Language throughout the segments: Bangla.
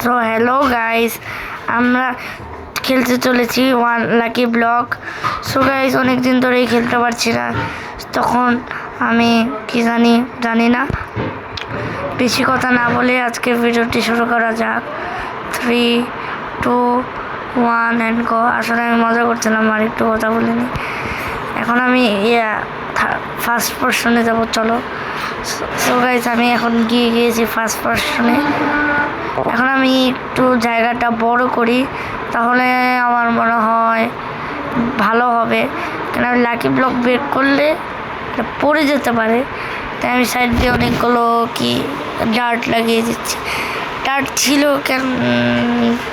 সো হ্যালো গাইস, আমরা খেলতে চলেছি one lucky block. So guys, অনেকদিন ধরেই খেলতে পারছি না, তখন আমি কি জানি না। বেশি কথা না বলে আজকে ভিডিওটি শুরু করা যাক। 3, 2, 1 অ্যান্ড গো। আসলে আমি মজা করছিলাম, আর একটু কথা বলিনি। এখন আমি ফার্স্ট পার্সনে যাব, চলো। সো গাইস, আমি এখন গিয়েছি ফার্স্ট পার্সনে। এখন আমি একটু জায়গাটা বড় করি, তাহলে আমার মনে হয় ভালো হবে। কেন আমি লাকি ব্লক বের করলে পড়ে যেতে পারে, তাই আমি সাইড দিয়ে অনেকগুলো ডার্ট লাগিয়ে দিচ্ছি। ডার্ট ছিল কেন,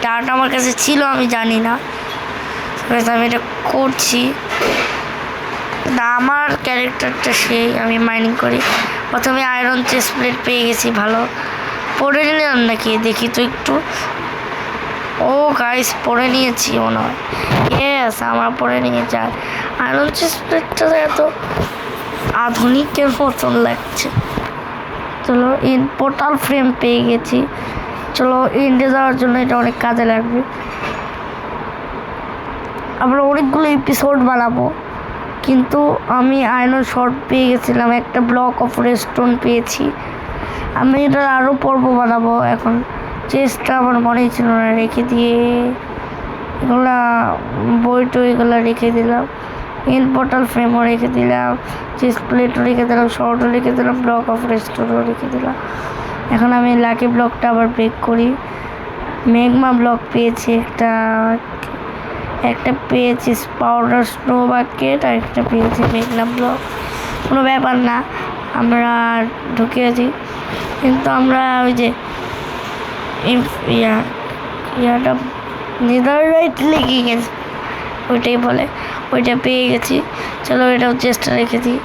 ডার্ট আমার কাছে ছিল আমি জানি না, আমি এটা করছি। আমার ক্যারেক্টারটা সেই আমি মাইনিং করি। প্রথমে আয়রন চেস্ট প্লেট পেয়ে গেছি, ভালো। পড়ে নিলাম নাকি দেখি তো একটু। ও গাইস, পড়ে নিয়েছি মনে হয়। ইয়েস, আমরা পড়ে নিয়ে যাই। আয়রন চেস্ট প্লেটটা এত আধুনিকের মতন লাগছে। চলো, পোর্টাল ফ্রেম পেয়ে গেছি। চলো, ইন্ডে যাওয়ার জন্য এটা অনেক কাজে লাগবে। আমরা অনেকগুলো এপিসোড বানাবো, কিন্তু আমি আয়রন শর্ট পেয়ে গেছিলাম, একটা ব্লক অফ রেস্টোন পেয়েছি। আমি এটা আরও পর্ব বানাবো। এখন চেস্টটা আমার মনেই ছিল না, রেখে দিয়ে এগুলা এগুলো রেখে দিলাম। পোর্টাল ফ্রেমও রেখে দিলাম, চেস্ট প্লেটও রেখে দিলাম, শর্টও রেখে দিলাম, ব্লক অফ রেস্টোনও রেখে দিলাম। এখন আমি লাকি ব্লকটা আবার ব্রেক করি। ম্যাগমা ব্লক পেয়েছি, একটা পেয়েছি পাউডার স্নো বাকেট, আর একটা পেয়েছি মেঘনা ব্লক। কোনো ব্যাপার না, আমরা ঢুকিয়েছি। কিন্তু আমরা ওই যে ইয়াটা নেদাররাইট লেগে গেছে, ওইটাই বলে, ওইটা পেয়ে গেছি। চলো, এটাও চেষ্টা রেখে দিই।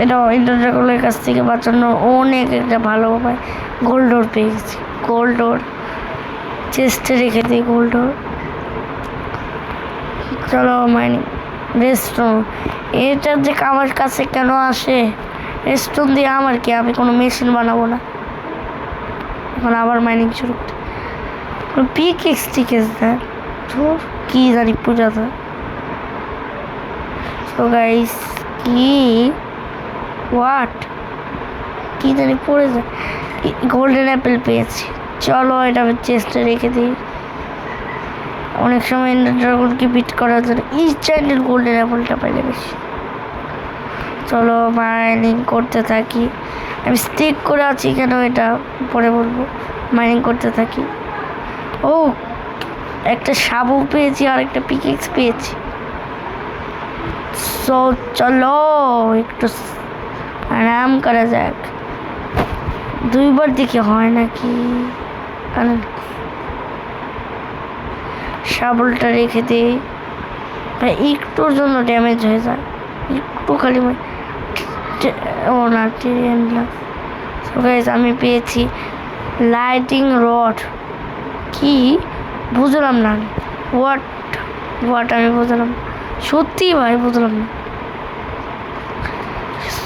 এটাও ইন্টারড্রাগনের কাছ থেকে বাঁচানোর অনেক একটা ভালো উপায়। গোল্ডোর পেয়ে গেছি, গোল্ডোর চেষ্টা রেখে দিই, গোল্ডোর। চলো, মাইনিং রেস্টোন, এটা যে আমার কাছে কেন আসে? রেস্টোন দিয়ে আমার কি, আমি কোনো মেশিন বানাবো না। এখন আবার মাইনিং শুরু করি। পিক এক্সটিকেস দেয়, কি জানি পূজা দেয়। সো গাইস, কি জানি পড়ে যায়। গোল্ডেন অ্যাপেল পেয়েছি। চলো, এটা আমি চেষ্টা রেখে দিই। অনেক সময় ড্রাগনকে বিট করার জন্য ইনস্ট্যান্ট গোল্ডেন অ্যাপেলটা পাইলে বেশি। চলো, মাইনিং করতে থাকি। আমি স্টিক করে আছি কেন এটা পরে বলবো। মাইনিং করতে থাকি। ও, একটা সাবু পেয়েছি, আর একটা পিকেক্স পেয়েছি। সো চলো, একটু আরাম করা যাক। দুইবার দিকে হয় নাকি? শাবলটা রেখে দিই, একটুর জন্য ড্যামেজ হয়ে যায়, একটু খালি। ও না, আমি পেয়েছি লাইটিং রড। কি বুঝলাম না, হোয়াট আমি বুঝলাম, সত্যি ভাই বুঝলাম না।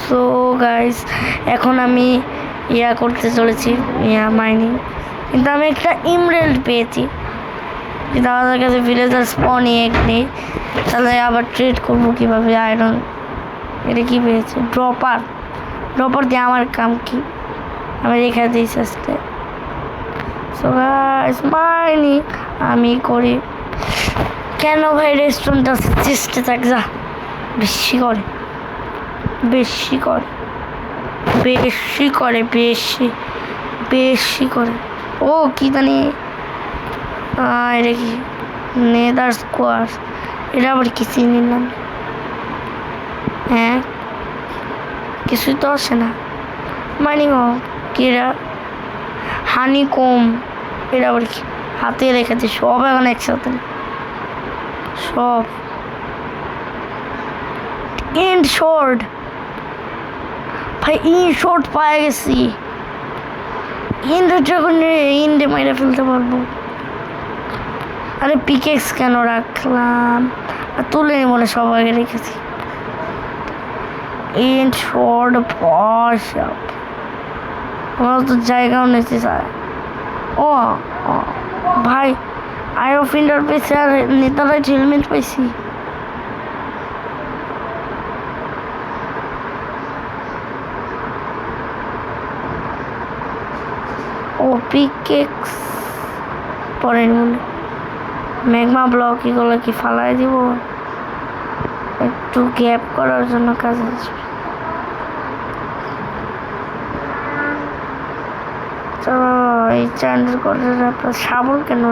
সো গাইস, এখন আমি করতে চলেছি মাইনিং। কিন্তু আমি একটা ইমরেল্ড পেয়েছি, কিন্তু আমাদের কাছে ভিলেজার স্পন এগ নেই, তাহলে আবার ট্রেড করবো কীভাবে? আয়রন এটা কী পেয়েছে? ড্রপার দিয়ে আমার কাম কি? আমি রেখে দিই সাস্তে। সো গাইস, মাইনিং আমি করি। কেন ভাই রেস্টুরেন্টটা চেষ্টা থাক, যা বেশি করে। ও কি জানি, এটা কি নেদার স্কোয়াশ? এটা আবার কি নিলাম? হ্যাঁ, কিছুই তো আসে না। মাইনিং কি এরা? হানি কম, এটা আবার কি? হাতে রেখেছে সব, এখন একসাথে সব। ইন্ড শর্ট ভাই, শর্ট পায়ে গেছি। ইন্ডে মাইরা ফেলতে পারবো। আরে পিকেক্স কেন রাখলাম? আর তুলে নি বলে সব আগে রেখেছি। ইন্ড শর্ট আমার তো জায়গাও নিতে চায়। ও ও, ভাই আরো ফিন্ডার পেয়েছি আর নেতারা হেলমেট পাইছি। ও পিকেক্স পরে ম্যাগমা ব্লক এগুলো কি ফালাই দিব, একটু গ্যাপ করার জন্য কাজে আসবে। চলো এই চ্যান্ডেল করে আপনার শাবল কেন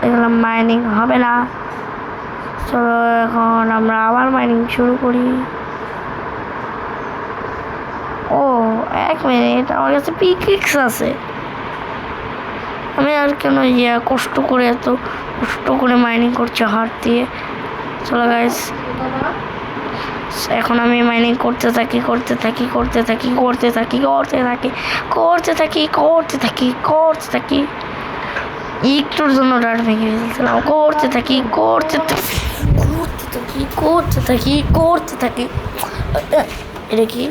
এগুলো মাইনিং হবে না। চলো এখন আমরা আবার মাইনিং শুরু করি। ও 1 মিনিট, আমার কাছে পিকেক্স আছে। আমি আর কেন কষ্ট করে এত কষ্ট করে মাইনিং করছি হাত দিয়ে। চলো গাইস এখন আমি মাইনিং করতে থাকি করতে থাকি করতে থাকি করতে থাকি করতে থাকি করতে থাকি করতে থাকি করতে থাকি একটুর জন্য ডাট ভেঙে ফেলছিলাম। করতে থাকি করতে থাকি করতে থাকি করতে থাকি করতে থাকি। এটা কি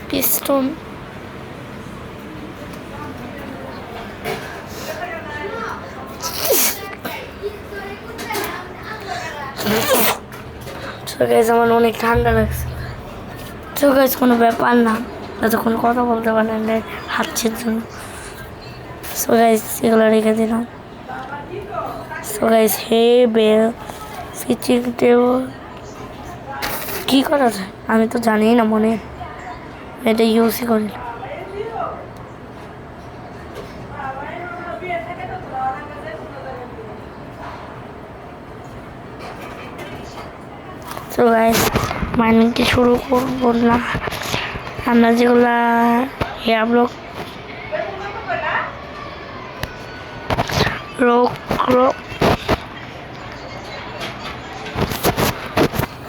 পিস্টন? আমার অনেক ঠান্ডা লাগছে। তো গাইস কোনো ব্যাপার না, এতক্ষণ কথা বলতে পারেন হাঁটছের জন্য। সো গাইস এগুলো রেখে দিলাম। সো গাইস হে বেল ফিচিং টেবল কী করা যায় আমি তো জানি না, মনে এটা ইউজই করি। তো গাইস মাইনিংটি শুরু করবো না, আমরা যেগুলা হেয়ার ব্লক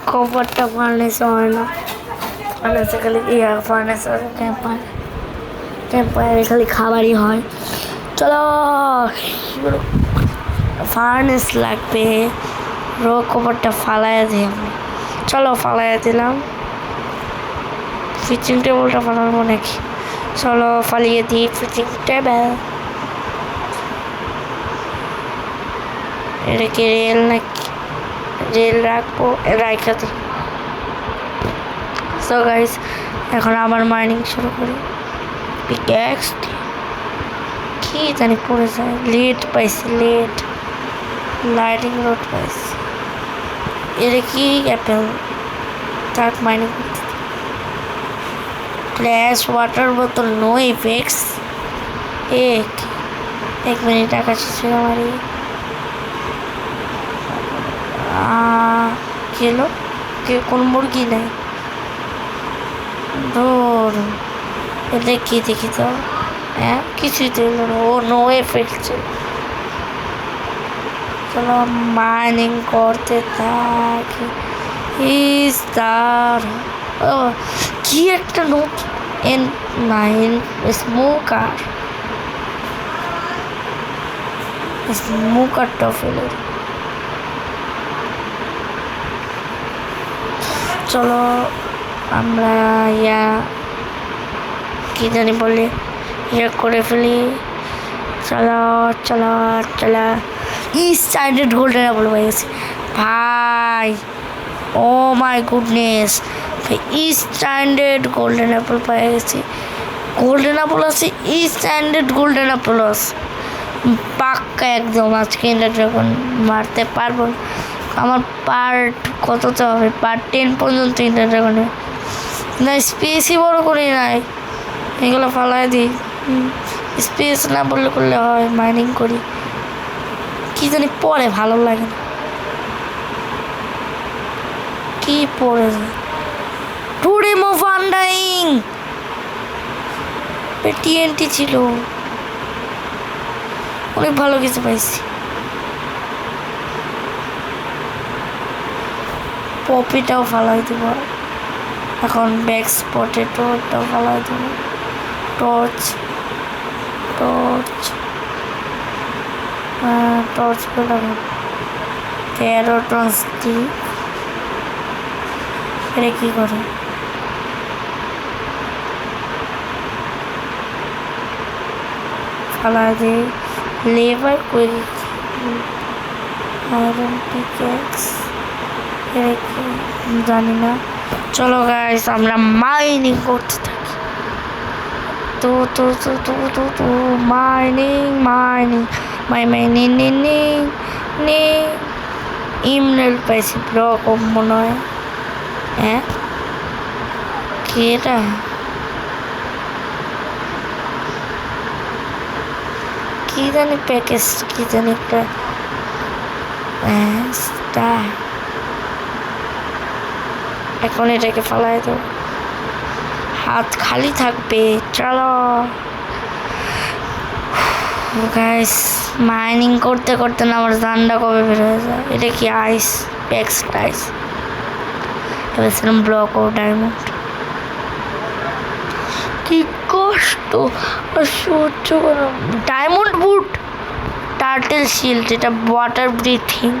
কভারটা ফার্নেসে হয় না, ফার্নেসে খালি ফার্নেস ক্যাম্পায়ারে খালি খাবারই হয়। চলো ফার্নেস লাগবে, রো কভারটা ফালাইয়া দিই আমি। চলো ফালাইয়া দিলাম। ফিচিং টেবলটা ফালাবো নাকি? চলো ফালিয়ে দিই ফিচিং টেবিল। এটা কি রেল নাকি? রেল রাখবো, রাখা দিই। সো গাইস এখন আবার মাইনিং শুরু করি। পিক্যাক্স কি জানি পড়ে যায়। লেট পাইছি, লেট লাইটিং রোড পাইছি। এটা কি অ্যাপেল তার মাইনিং করতে। ফ্ল্যাশ ওয়াটার বোতল নো ইফেক্টস। 1 মিনিট টাকা ছিল আমার। কি হলো? কোন মুরগি নাই ধর, এটা কি দেখি তো। হ্যাঁ কিছুই তো এলো না, ও নো এফেক্ট। চলো মাইনিং করতে থাকি। ও কি একটা নোট N9 স্মোকারটা ফেলে। চলো আমরা কি জানি বলে করে ফেলি। চলো চলো চলো স্ট্যান্ডার্ড গোল্ডেন অ্যাপল হয়ে গেছে ভাই। Oh my goodness, standard golden apple পেয়ে গেছি। গোল্ডেন অ্যাপল আছে, স্ট্যান্ডার্ড গোল্ডেন অ্যাপল আছে পাক্কা একদম। আজকে এন্ডার ড্রাগন মারতে পারবো। আমার পার্ট কততে হবে? পার্ট 10 পর্যন্ত এন্ডার ড্রাগনে না, স্পেসই বড় করি নাই, এগুলো ফালাই দিই। স্পেস না বললে করলে হয়, মাইনিং করি। কি জানি পরে ভালো লাগে না, কি পরে যায়। টুডে মো ফান্ডাইং টিএনটি ছিল, অনেক ভালো কিছু পাইছি। পপিটাও ফালাই দেবো এখন। ব্যাক্স পটেটোটাও ফালাই দেবো। টর্চ টর্চ পেলাম। ক্যারোটন স্টিক এটা কি করে? ফালা দিই লেবার করি আয়রন পিকেক্স জানি না। চলো গাইস আমরা মাইনিং করতে থাকি। তো তো তো তো তো তো মাইনিং মাইনিং মাইনিং ইমেল পাইছি ব্লক মনে হয়। হ্যাঁ কি এটা? কি জানি প্যাকেজ কি জানি একটা এখন এটাকে ফালাই দেব, হাত খালি থাকবে। চলো গাইস মাইনিং করতে করতে না আমার জানটা কবে বের হয়ে যায়। এটা কি আইস প্যাক্স আইস ভেবেছিলাম ব্লক ও ডায়মন্ড। কি কষ্ট সহ্য করো। ডায়মন্ড বুট টার্টেল শিল্ড, এটা ওয়াটার ব্রিথিং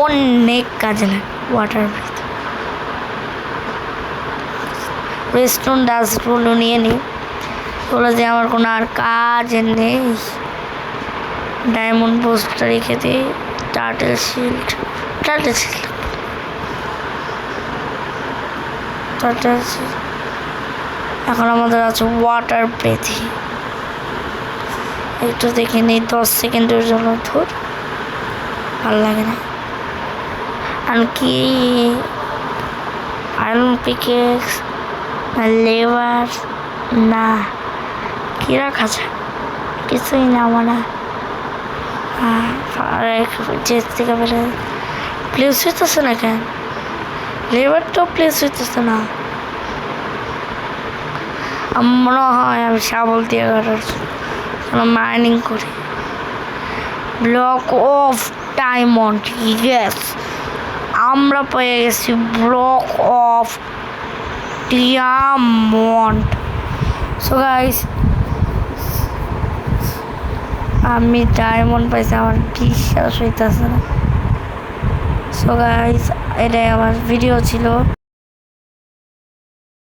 অনেক কাজে লাগে। ওয়াটার ব্রিথ রেস্টুরেন্ট ডাস্টগুলো নিয়ে নিই, ওগুলো যে আমার কোনো আর কাজ নেই। ডায়মন্ড পোস্টটা রেখে দিই। টার্টেল শিল্ড এখন আমাদের আছে ওয়াটার ব্রিথিং। একটু দেখে নিই 10 সেকেন্ডের জন্য, ধর ভালো লাগে না। আর কি আয়রন পিকেক্স না লেবার না কি রাখা যায়? কিছুই না মানে চেস থেকে বেরো প্লেস হইতেছে না কেন? লেবারটাও প্লেস হইতেছে না মনে হয়। আমি শাবল দিয়ে মাইনিং করি। ব্লক অফ ডায়মন্ড, ইয়েস আমরা পেয়ে গেছি block of diamond. So guys আমি ডায়মন্ড পাইছি, আমার বিশ্বাস হইতেছে না। সো গাইস এটাই আমার ভিডিও ছিল।